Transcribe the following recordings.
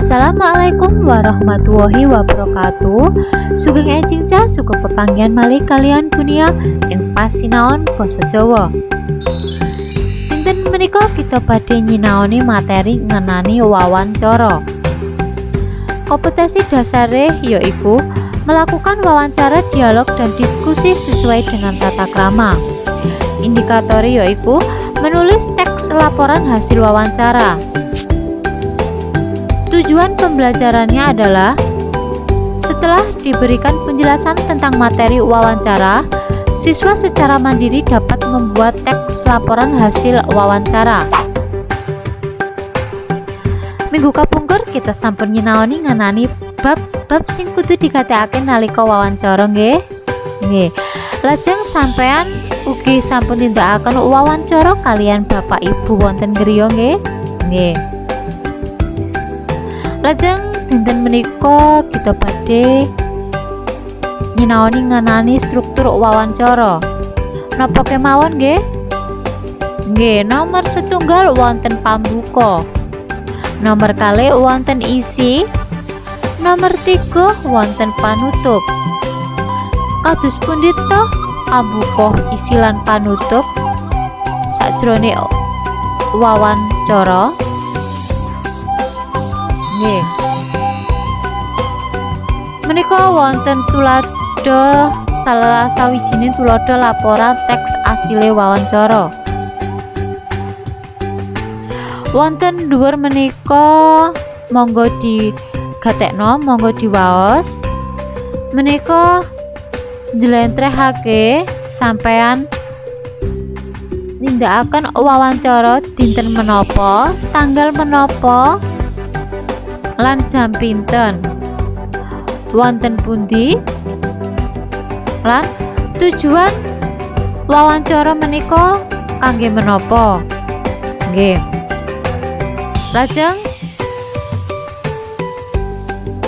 Assalamualaikum warahmatullahi wabarakatuh. Sugeng enjing suku pepanggian malih kalian dunia yang pasinaon basa Jawa. Dinten menika kita badhe nyinaoni materi ngenani wawancara. Kompetensi dasare yaiku melakukan wawancara, dialog dan diskusi sesuai dengan tata krama. Indikator yaiku menulis teks laporan hasil wawancara. Tujuan pembelajarannya adalah setelah diberikan penjelasan tentang materi wawancara, siswa secara mandiri dapat membuat teks laporan hasil wawancara. Minggu kapungkur kita sampun nyinaoni ngenani bab sing kudu digatekaken nalika wawancara nggih. Nggih. Lajeng sampean ugi sampun nindakaken wawancara kalian Bapak Ibu wonten griya nggih. Nggih. Lajeng dinten menika kita badhe nyinaoni ngenani struktur wawancara. Napa kemawon nggih? Nggih, nomor setunggal wonten pambuka. Nomor kalih wonten isi. Nomor 3 wonten panutup. Kados pundi to pambuka, isi lan panutup sakjroning wawancara? Nggih. Menika wonten tuladha salah sawijining tuladha laporan teks asile wawancara. Wonten dhuwur menika monggo digatekno, monggo diwaos. Menika njlentrehake sampean nindakaken wawancara dinten menapa, tanggal menapa, lan jam pinten, wonten pundi, lan tujuan wawancara menika kangge menapa. Nggih. Lajeng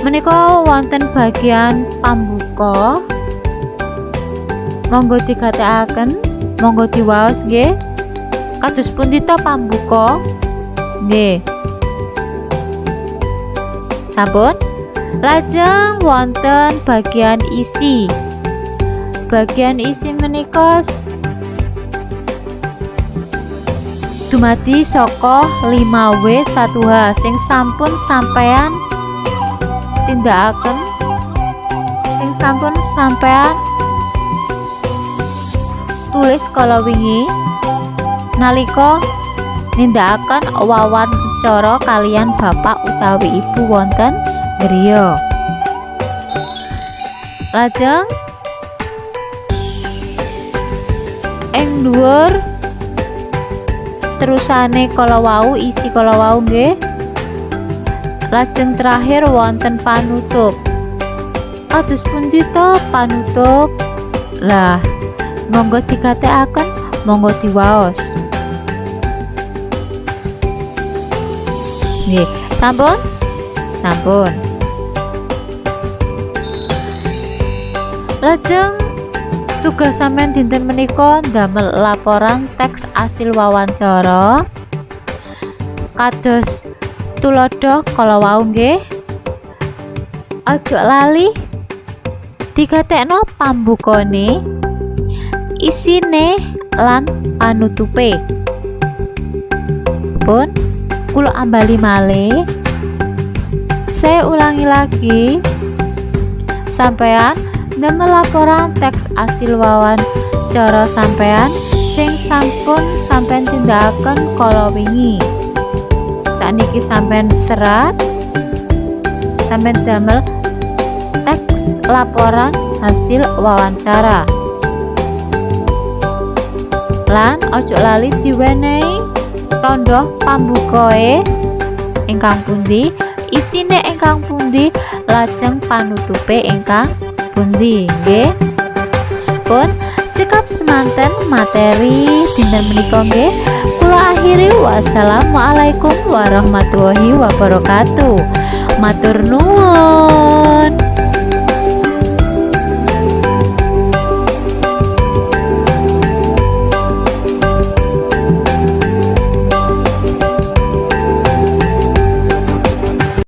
menika wonten bagian pambuka. Monggo digatekaken, monggo diwaos nggih. Kados pundi to pambuka? Nggih. Sampun. Lajeng wonten bagian isi. Bagian isi menika dumadi saka 5W1H sing sampun sampean tindakaken, sing sampun sampean tulis kala wingi nalika nindakaken wawancara kalian bapak utawi ibu wonten griya. Lajeng ing dhuwur terusane kala wau, isi kala wau nggih. Lajeng terakhir wonten panutup. Kados pundi to panutup? Lah, monggo digatekaken, monggo diwaos. Nggih, sampun? Sampun. Lajeng tugas sampean dinten menika ndamel laporan teks asil wawancara kados tuladha kala wau nggih. Aja lali digatekno pambukane, isine lan panutupe. Pun kula ambali malih. Saya ulangi lagi. Sampean ndamel laporan teks asil wawancara sampean sing sampun sampean tindakaken kala wingi. Saniki sampean serat, sampean damel teks laporan hasil wawancara. Lan ojo lali diwenehi tondo pambukae ingkang pundi, isine ingkang pundi, lajeng panutupe ingkang pundi nggih. Pun cekap semanten materi dinten menika nggih. Kula akhiri wassalamualaikum warahmatullahi wabarakatuh. Matur nuwun.